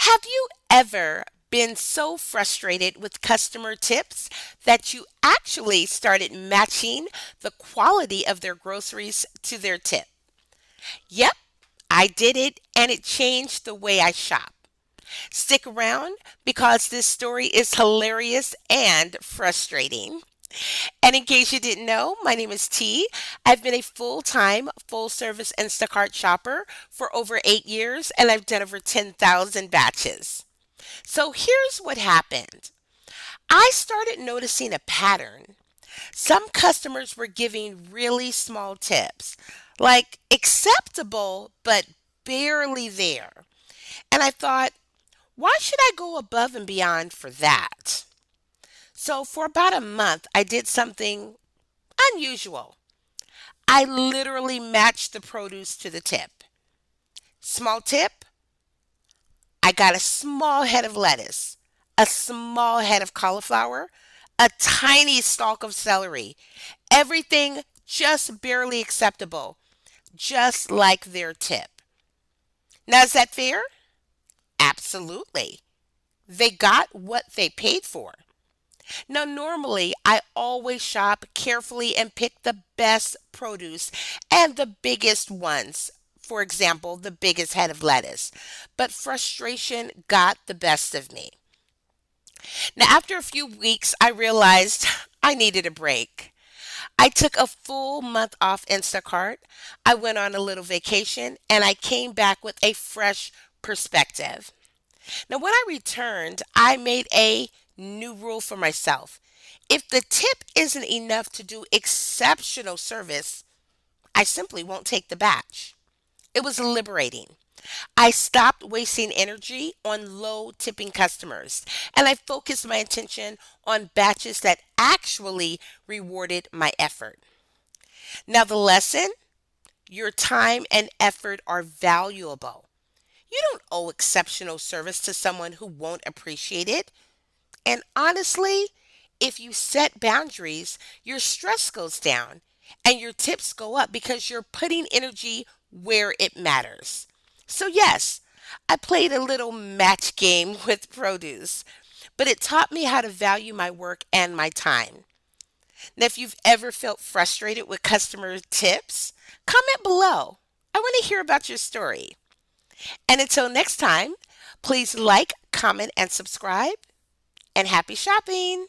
Have you ever been so frustrated with customer tips that you actually started matching the quality of their groceries to their tip? Yep, I did it and it changed the way I shop. Stick around because this story is hilarious and frustrating. And in case you didn't know, my name is T. I've been a full time, full service Instacart shopper for over 8 years and I've done over 10,000 batches. So here's what happened. I started noticing a pattern. Some customers were giving really small tips, like acceptable, but barely there. And I thought, why should I go above and beyond for that? So for about a month, I did something unusual. I literally matched the produce to the tip. Small tip, I got a small head of lettuce, a small head of cauliflower, a tiny stalk of celery. Everything just barely acceptable, just like their tip. Now, is that fair? Absolutely. They got what they paid for. Now, normally, I always shop carefully and pick the best produce and the biggest ones. For example, the biggest head of lettuce. But frustration got the best of me. Now, after a few weeks, I realized I needed a break. I took a full month off Instacart. I went on a little vacation and I came back with a fresh perspective. Now, when I returned, I made a new rule for myself. If the tip isn't enough to do exceptional service, I simply won't take the batch. It was liberating. I stopped wasting energy on low tipping customers and I focused my attention on batches that actually rewarded my effort. Now, the lesson, your time and effort are valuable. You don't owe exceptional service to someone who won't appreciate it. And honestly, if you set boundaries, your stress goes down and your tips go up because you're putting energy where it matters. So, yes, I played a little match game with produce, but it taught me how to value my work and my time. Now, if you've ever felt frustrated with customer tips, comment below. I want to hear about your story. And until next time, please like, comment, and subscribe, and happy shopping!